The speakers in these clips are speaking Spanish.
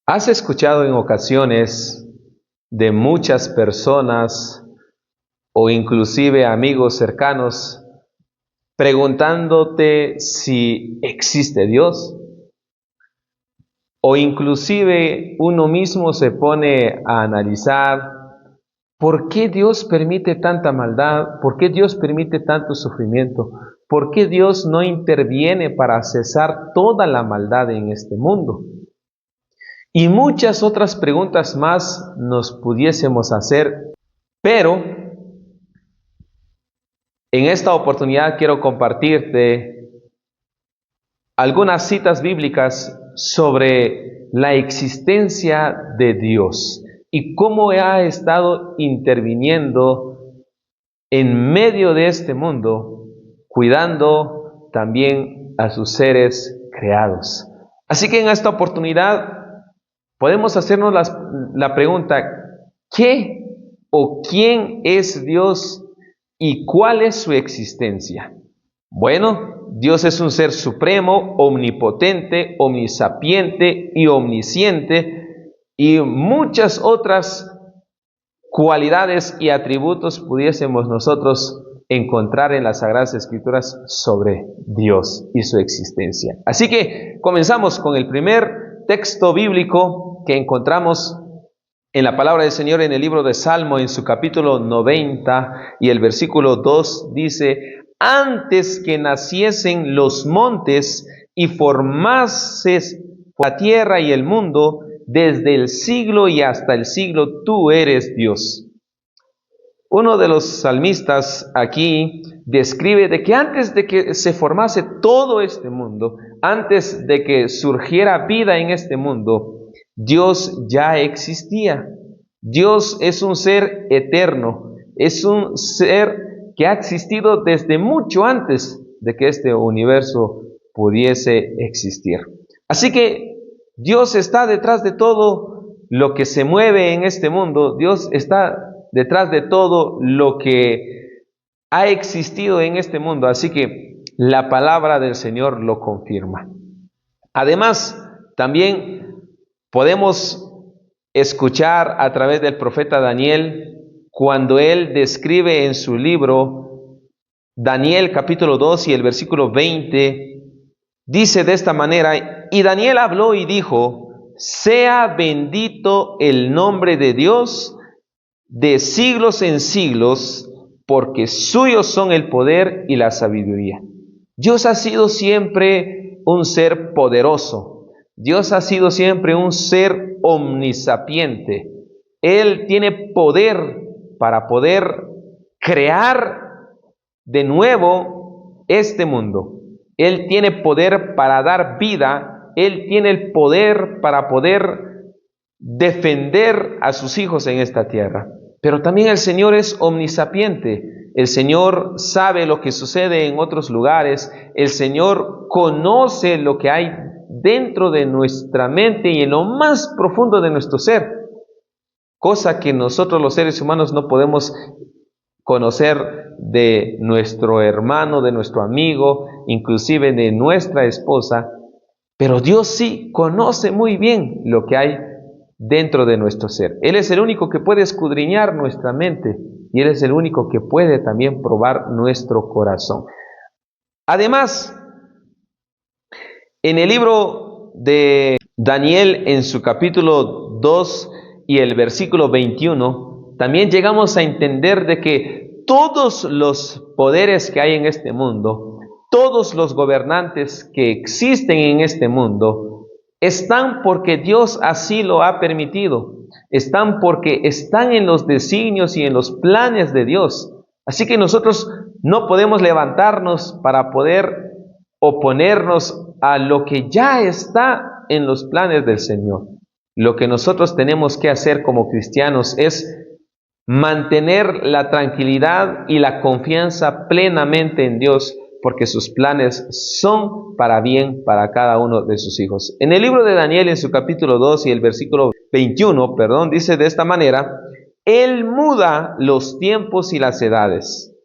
¿Has escuchado en ocasiones de muchas personas o inclusive amigos cercanos preguntándote si existe Dios? O inclusive uno mismo se pone a analizar ¿por qué Dios permite tanta maldad? ¿Por qué Dios permite tanto sufrimiento? ¿Por qué Dios no interviene para cesar toda la maldad en este mundo? Y muchas otras preguntas más nos pudiésemos hacer, pero en esta oportunidad quiero compartirte algunas citas bíblicas sobre la existencia de Dios y cómo ha estado interviniendo en medio de este mundo, cuidando también a sus seres creados. Así que en esta oportunidad podemos hacernos la pregunta, ¿qué o quién es Dios y cuál es su existencia? Bueno, Dios es un ser supremo, omnipotente, omnisapiente y omnisciente y muchas otras cualidades y atributos pudiésemos nosotros encontrar en las Sagradas Escrituras sobre Dios y su existencia. Así que comenzamos con el primer texto bíblico que encontramos en la palabra del Señor en el libro de Salmo, en su capítulo 90 y el versículo 2 dice: antes que naciesen los montes y formases la tierra y el mundo, desde el siglo y hasta el siglo tú eres Dios. Uno de los salmistas aquí describe de que antes de que se formase todo este mundo, antes de que surgiera vida en este mundo, Dios ya existía. Dios es un ser eterno, es un ser que ha existido desde mucho antes de que este universo pudiese existir. Así que Dios está detrás de todo lo que se mueve en este mundo. Dios está detrás de todo lo que ha existido en este mundo. Así que la palabra del Señor lo confirma. Además, también podemos escuchar a través del profeta Daniel, cuando él describe en su libro, Daniel capítulo 2 y el versículo 20, dice de esta manera: y Daniel habló y dijo, sea bendito el nombre de Dios de siglos en siglos, porque suyos son el poder y la sabiduría. Dios ha sido siempre un ser poderoso. Dios ha sido siempre un ser omnisapiente. Él tiene poder para poder crear de nuevo este mundo. Él tiene poder para dar vida. Él tiene el poder para poder defender a sus hijos en esta tierra. Pero también el Señor es omnisapiente. El Señor sabe lo que sucede en otros lugares. El Señor conoce lo que hay dentro de nuestra mente y en lo más profundo de nuestro ser. Cosa que nosotros los seres humanos no podemos conocer de nuestro hermano, de nuestro amigo, inclusive de nuestra esposa. Pero Dios sí conoce muy bien lo que hay dentro de nuestro ser. Él es el único que puede escudriñar nuestra mente y Él es el único que puede también probar nuestro corazón. Además, en el libro de Daniel, en su capítulo 2 y el versículo 21, también llegamos a entender de que todos los poderes que hay en este mundo, todos los gobernantes que existen en este mundo, están porque Dios así lo ha permitido. Están porque están en los designios y en los planes de Dios. Así que nosotros no podemos levantarnos para poder oponernos a lo que ya está en los planes del Señor. Lo que nosotros tenemos que hacer como cristianos es mantener la tranquilidad y la confianza plenamente en Dios, porque sus planes son para bien para cada uno de sus hijos. En el libro de Daniel, en su capítulo 2 y el versículo 21, dice de esta manera: Él muda los tiempos y las edades,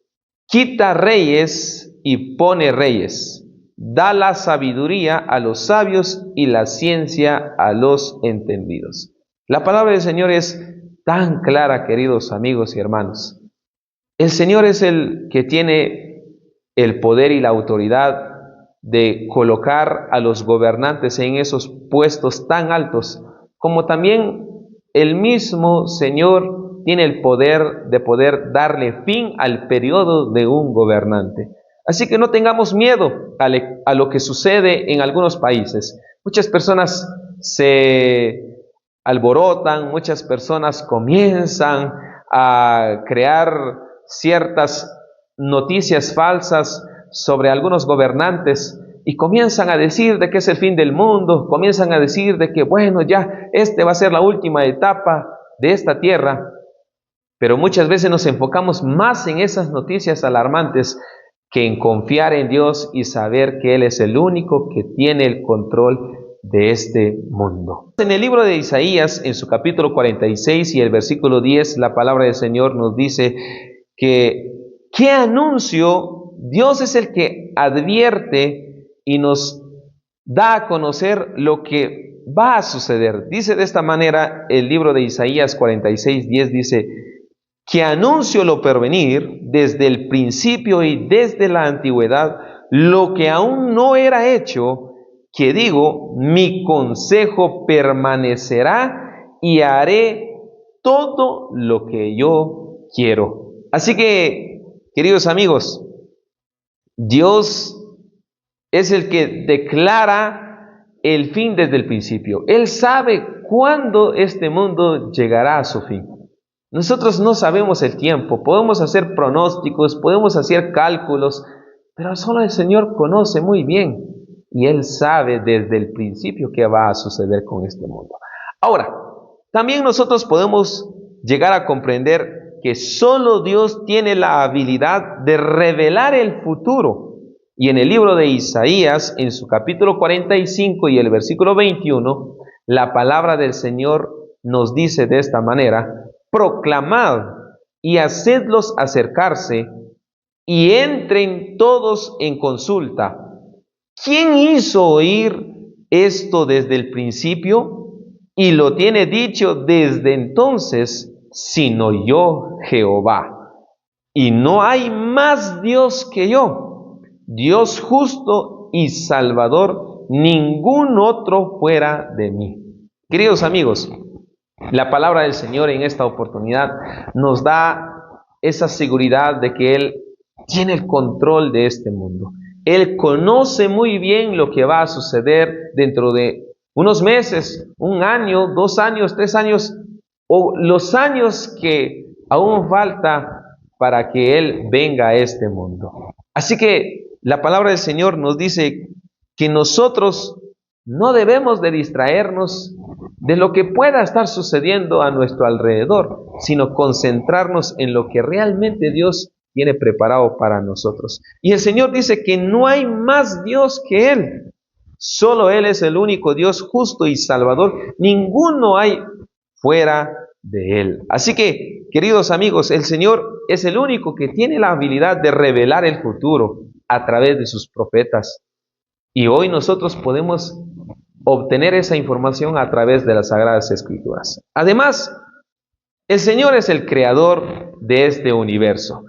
quita reyes y pone reyes. da la sabiduría a los sabios y la ciencia a los entendidos. La palabra del Señor es tan clara, queridos amigos y hermanos. El Señor es el que tiene el poder y la autoridad de colocar a los gobernantes en esos puestos tan altos, como también el mismo Señor tiene el poder de poder darle fin al periodo de un gobernante. Así que no tengamos miedo a lo que sucede en algunos países. Muchas personas se alborotan, muchas personas comienzan a crear ciertas noticias falsas sobre algunos gobernantes y comienzan a decir de que es el fin del mundo, comienzan a decir de que bueno, ya este va a ser la última etapa de esta tierra, pero muchas veces nos enfocamos más en esas noticias alarmantes que en confiar en Dios y saber que Él es el único que tiene el control de este mundo. En el libro de Isaías, en su capítulo 46 y el versículo 10, la palabra del Señor nos dice que ¿qué anuncio? Dios es el que advierte y nos da a conocer lo que va a suceder. Dice de esta manera el libro de Isaías 46, 10, dice: que anuncio lo pervenir desde el principio y desde la antigüedad, lo que aún no era hecho, que digo, mi consejo permanecerá y haré todo lo que yo quiero. Así que, queridos amigos, Dios es el que declara el fin desde el principio. Él sabe cuándo este mundo llegará a su fin. Nosotros no sabemos el tiempo, podemos hacer pronósticos, podemos hacer cálculos, pero solo el Señor conoce muy bien y Él sabe desde el principio qué va a suceder con este mundo. Ahora, también nosotros podemos llegar a comprender que solo Dios tiene la habilidad de revelar el futuro. Y en el libro de Isaías, en su capítulo 45 y el versículo 21, la palabra del Señor nos dice de esta manera: proclamad y hacedlos acercarse y entren todos en consulta. ¿Quién hizo oír esto desde el principio y lo tiene dicho desde entonces, sino yo, Jehová? Y no hay más Dios que yo, Dios justo y salvador, ningún otro fuera de mí. Queridos amigos, la palabra del Señor en esta oportunidad nos da esa seguridad de que Él tiene el control de este mundo. Él conoce muy bien lo que va a suceder dentro de unos meses, un año, 2 años, 3 años, o los años que aún falta para que Él venga a este mundo. Así que la palabra del Señor nos dice que nosotros no debemos de distraernos de lo que pueda estar sucediendo a nuestro alrededor, sino concentrarnos en lo que realmente Dios tiene preparado para nosotros. Y el Señor dice que no hay más Dios que Él. Solo Él es el único Dios justo y salvador. Ninguno hay fuera de Él. Así que, queridos amigos, el Señor es el único que tiene la habilidad de revelar el futuro a través de sus profetas. Y hoy nosotros podemos obtener esa información a través de las Sagradas Escrituras. Además, el Señor es el creador de este universo.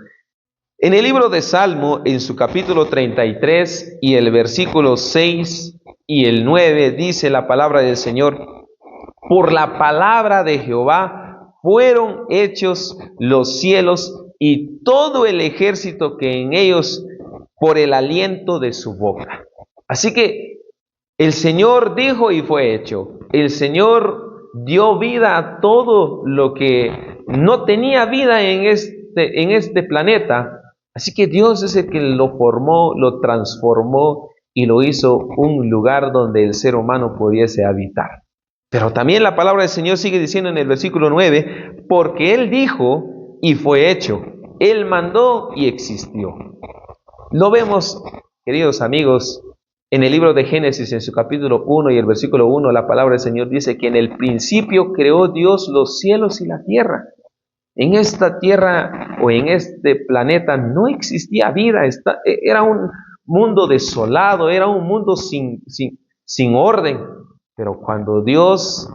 En el libro de Salmo, en su capítulo 33 y el versículo 6 y el 9, dice la palabra del Señor: por la palabra de Jehová fueron hechos los cielos y todo el ejército que en ellos, por el aliento de su boca. Así que el Señor dijo y fue hecho. El Señor dio vida a todo lo que no tenía vida en este planeta. Así que Dios es el que lo formó, lo transformó y lo hizo un lugar donde el ser humano pudiese habitar. Pero también la palabra del Señor sigue diciendo en el versículo 9, porque Él dijo y fue hecho. Él mandó y existió. Lo vemos, queridos amigos, en el libro de Génesis, en su capítulo 1 y el versículo 1, la palabra del Señor dice que en el principio creó Dios los cielos y la tierra. En esta tierra o en este planeta no existía vida, era mundo desolado, era un mundo sin orden. Pero cuando Dios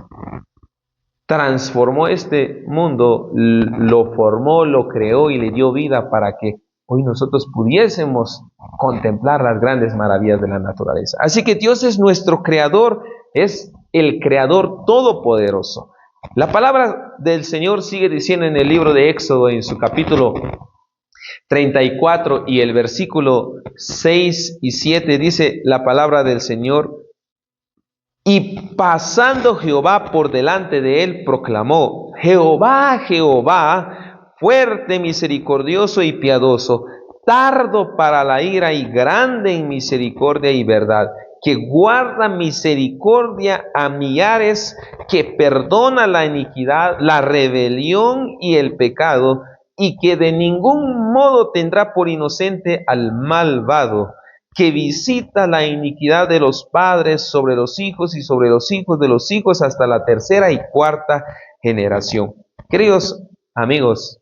transformó este mundo, lo formó, lo creó y le dio vida para que hoy nosotros pudiésemos contemplar las grandes maravillas de la naturaleza. Así que Dios es nuestro creador, es el creador todopoderoso. La palabra del Señor sigue diciendo en el libro de Éxodo, en su capítulo 34 y el versículo 6 y 7, dice la palabra del Señor: y pasando Jehová por delante de él, proclamó: Jehová, Jehová, fuerte, misericordioso y piadoso, tardo para la ira y grande en misericordia y verdad, que guarda misericordia a millares, que perdona la iniquidad, la rebelión y el pecado, y que de ningún modo tendrá por inocente al malvado, que visita la iniquidad de los padres sobre los hijos y sobre los hijos de los hijos hasta la tercera y cuarta generación. Queridos amigos,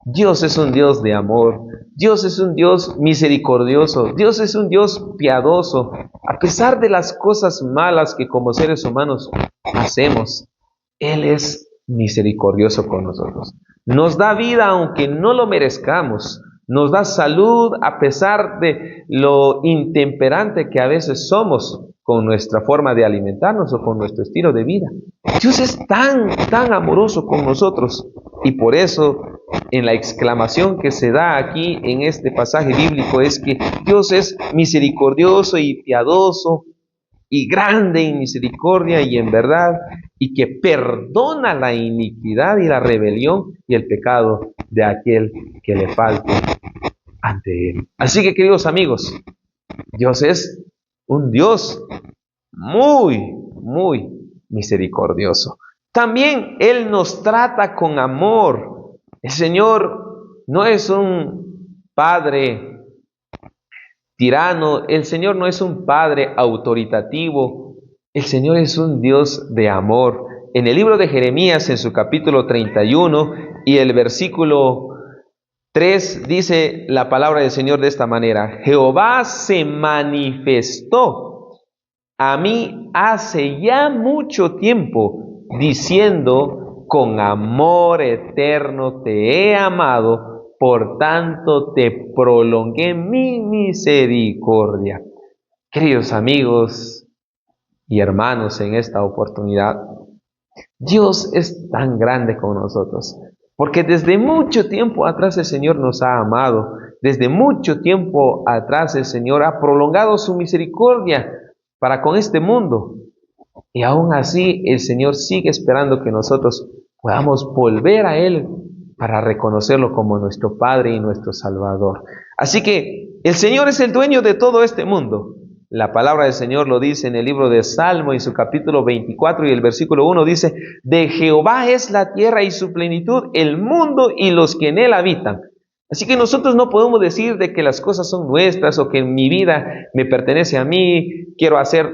Dios es un Dios de amor, Dios es un Dios misericordioso, Dios es un Dios piadoso. A pesar de las cosas malas que como seres humanos hacemos, Él es misericordioso con nosotros. Nos da vida aunque no lo merezcamos. Nos da salud a pesar de lo intemperante que a veces somos con nuestra forma de alimentarnos o con nuestro estilo de vida. Dios es tan amoroso con nosotros, y por eso en la exclamación que se da aquí en este pasaje bíblico es que Dios es misericordioso y piadoso y grande en misericordia y en verdad, y que perdona la iniquidad y la rebelión y el pecado de aquel que le falte ante Él. Así que, queridos amigos, Dios es un Dios muy misericordioso. También Él nos trata con amor. El Señor no es un Padre tirano, el Señor no es un Padre autoritativo, el Señor es un Dios de amor. En el libro de Jeremías, en su capítulo 31 y el versículo 3, dice la palabra del Señor de esta manera: Jehová se manifestó a mí hace ya mucho tiempo, diciendo: con amor eterno te he amado, por tanto te prolongué mi misericordia. Queridos amigos y hermanos, en esta oportunidad, Dios es tan grande con nosotros, porque desde mucho tiempo atrás el Señor nos ha amado, desde mucho tiempo atrás el Señor ha prolongado su misericordia para con este mundo, y aún así el Señor sigue esperando que nosotros podamos volver a Él para reconocerlo como nuestro Padre y nuestro Salvador. Así que el Señor es el dueño de todo este mundo. La palabra del Señor lo dice en el libro de Salmo, en su capítulo 24 y el versículo 1, dice: de Jehová es la tierra y su plenitud, el mundo y los que en él habitan. Así que nosotros no podemos decir de que las cosas son nuestras o que mi vida me pertenece a mí, quiero hacer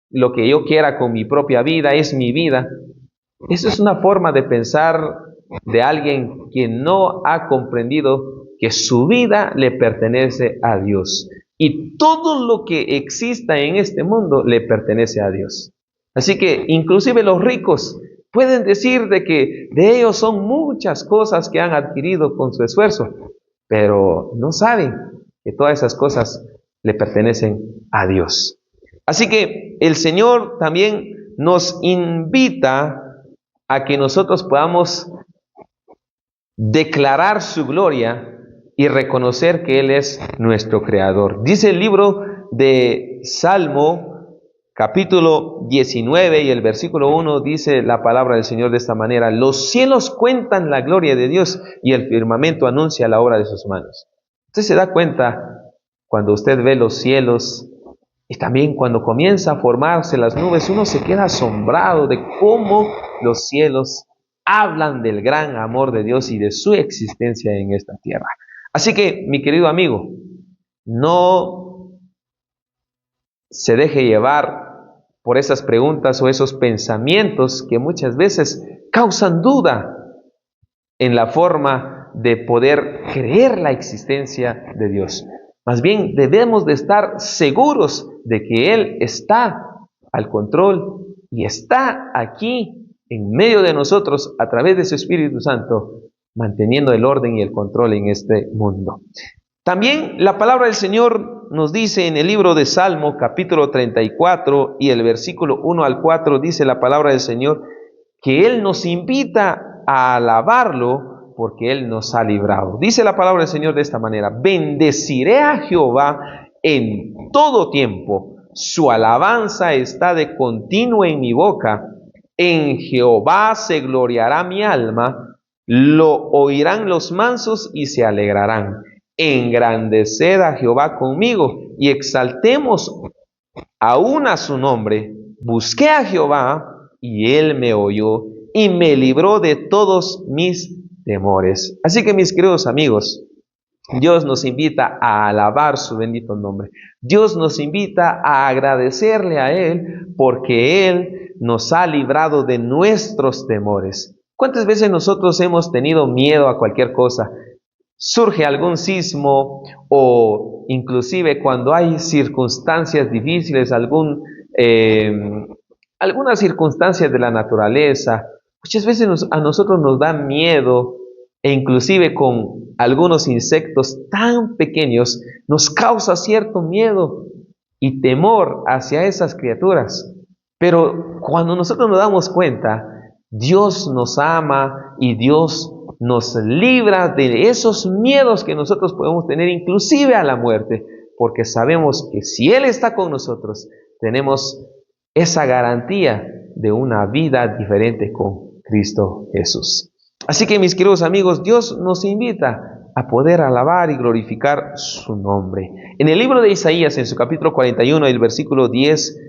lo que yo quiera con mi propia vida, es mi vida. Eso es una forma de pensar de alguien que no ha comprendido que su vida le pertenece a Dios. Y todo lo que exista en este mundo le pertenece a Dios. Así que inclusive los ricos pueden decir de que de ellos son muchas cosas que han adquirido con su esfuerzo, pero no saben que todas esas cosas le pertenecen a Dios. Así que el Señor también nos invita a que nosotros podamos declarar su gloria y reconocer que Él es nuestro Creador. Dice el libro de Salmo, capítulo 19 y el versículo 1, dice la palabra del Señor de esta manera: los cielos cuentan la gloria de Dios y el firmamento anuncia la obra de sus manos. Usted se da cuenta cuando usted ve los cielos, y también cuando comienza a formarse las nubes, uno se queda asombrado de cómo los cielos hablan del gran amor de Dios y de su existencia en esta tierra. Así que, mi querido amigo, no se deje llevar por esas preguntas o esos pensamientos que muchas veces causan duda en la forma de poder creer la existencia de Dios. Más bien debemos de estar seguros de que Él está al control y está aquí en medio de nosotros a través de su Espíritu Santo, manteniendo el orden y el control en este mundo. También la palabra del Señor nos dice en el libro de Salmo, capítulo 34 y el versículo 1 al 4, dice la palabra del Señor, que Él nos invita a alabarlo porque Él nos ha librado. Dice la palabra del Señor de esta manera: bendeciré a Jehová en todo tiempo, su alabanza está de continuo en mi boca. En Jehová se gloriará mi alma, lo oirán los mansos y se alegrarán. Engrandeced a Jehová conmigo y exaltemos aún a su nombre. Busqué a Jehová y Él me oyó y me libró de todos mis temores. Así que, mis queridos amigos, Dios nos invita a alabar su bendito nombre. Dios nos invita a agradecerle a Él porque Él nos ha librado de nuestros temores. ¿Cuántas veces nosotros hemos tenido miedo a cualquier cosa? Surge algún sismo o inclusive cuando hay circunstancias difíciles, algunas circunstancias de la naturaleza, muchas veces a nosotros nos da miedo e inclusive con algunos insectos tan pequeños nos causa cierto miedo y temor hacia esas criaturas. Pero cuando nosotros nos damos cuenta, Dios nos ama y Dios nos libra de esos miedos que nosotros podemos tener, inclusive a la muerte, porque sabemos que si Él está con nosotros, tenemos esa garantía de una vida diferente con Cristo Jesús. Así que, mis queridos amigos, Dios nos invita a poder alabar y glorificar su nombre. En el libro de Isaías, en su capítulo 41, el versículo 10,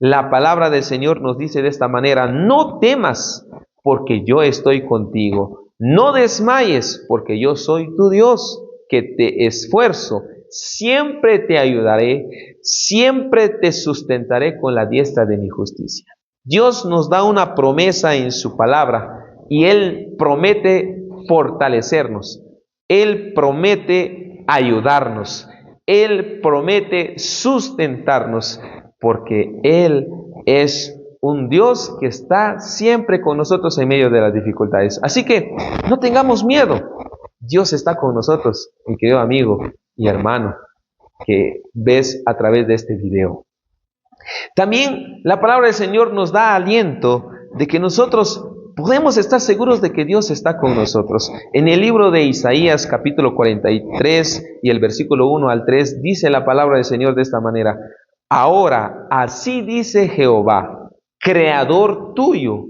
la palabra del Señor nos dice de esta manera: no temas, porque yo estoy contigo. No desmayes, porque yo soy tu Dios, que te esfuerzo. Siempre te ayudaré, siempre te sustentaré con la diestra de mi justicia. Dios nos da una promesa en su palabra y Él promete fortalecernos. Él promete ayudarnos. Él promete sustentarnos, porque Él es un Dios que está siempre con nosotros en medio de las dificultades. Así que no tengamos miedo. Dios está con nosotros, mi querido amigo y hermano que ves a través de este video. También la palabra del Señor nos da aliento de que nosotros podemos estar seguros de que Dios está con nosotros. En el libro de Isaías, capítulo 43 y el versículo 1 al 3, dice la palabra del Señor de esta manera: ahora, así dice Jehová, creador tuyo,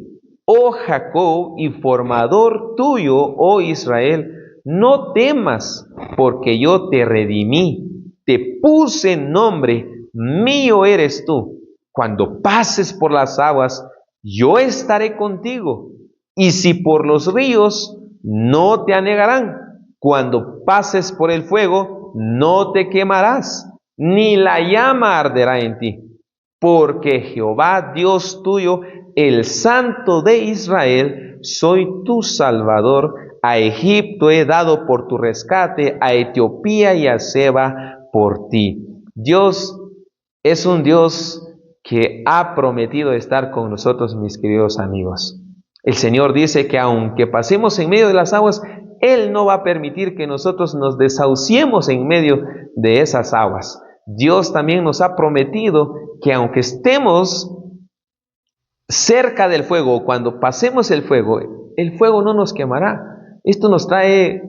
oh Jacob, y formador tuyo, oh Israel, no temas, porque yo te redimí, te puse nombre, mío eres tú. Cuando pases por las aguas, yo estaré contigo, y si por los ríos, no te anegarán. Cuando pases por el fuego, no te quemarás, ni la llama arderá en ti. Porque Jehová, Dios tuyo, el Santo de Israel, soy tu Salvador. A Egipto he dado por tu rescate, a Etiopía y a Seba por ti. Dios es un Dios que ha prometido estar con nosotros, mis queridos amigos. El Señor dice que aunque pasemos en medio de las aguas, Él no va a permitir que nosotros nos desahuciemos en medio de esas aguas. Dios también nos ha prometido que aunque estemos cerca del fuego, cuando pasemos el fuego no nos quemará. Esto nos trae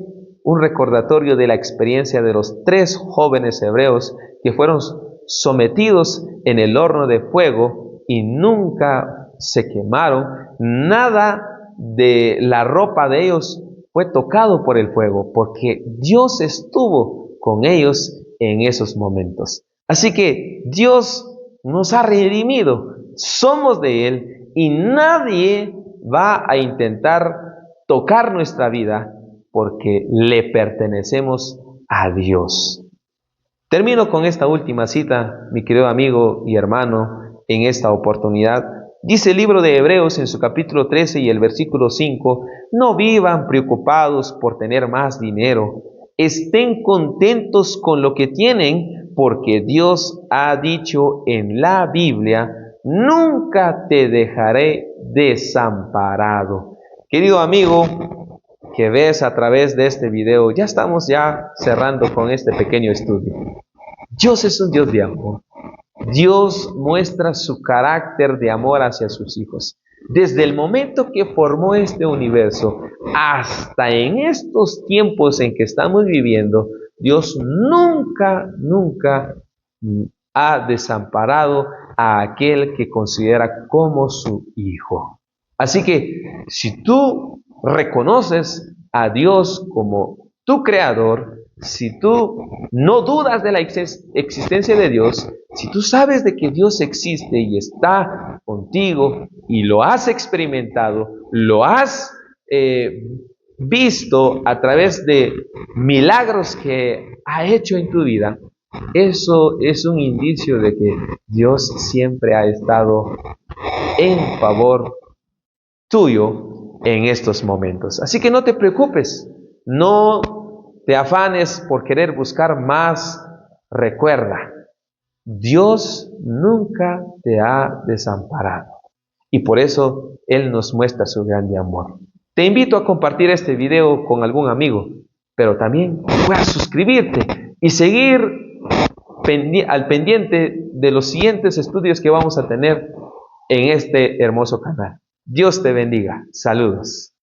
un recordatorio de la experiencia de los 3 jóvenes hebreos que fueron sometidos en el horno de fuego y nunca se quemaron. Nada de la ropa de ellos fue tocado por el fuego, porque Dios estuvo con ellos en esos momentos. Así que Dios nos ha redimido, somos de Él y nadie va a intentar tocar nuestra vida porque le pertenecemos a Dios. Termino con esta última cita, mi querido amigo y hermano, en esta oportunidad. Dice el libro de Hebreos en su capítulo 13 y el versículo 5, no vivan preocupados por tener más dinero. Estén contentos con lo que tienen, porque Dios ha dicho en la Biblia, nunca te dejaré desamparado. Querido amigo que ves a través de este video, ya estamos cerrando con este pequeño estudio. Dios es un Dios de amor. Dios muestra su carácter de amor hacia sus hijos. Desde el momento que formó este universo hasta en estos tiempos en que estamos viviendo, Dios nunca ha desamparado a aquel que considera como su hijo. Así que si tú reconoces a Dios como tu creador, si tú no dudas de la existencia de Dios, si tú sabes de que Dios existe y está contigo y lo has experimentado, lo has visto a través de milagros que ha hecho en tu vida, eso es un indicio de que Dios siempre ha estado en favor tuyo en estos momentos. Así que no te preocupes, no te afanes por querer buscar más. Recuerda, Dios nunca te ha desamparado y por eso Él nos muestra su grande amor. Te invito a compartir este video con algún amigo, pero también puedas suscribirte y seguir al pendiente de los siguientes estudios que vamos a tener en este hermoso canal. Dios te bendiga. Saludos.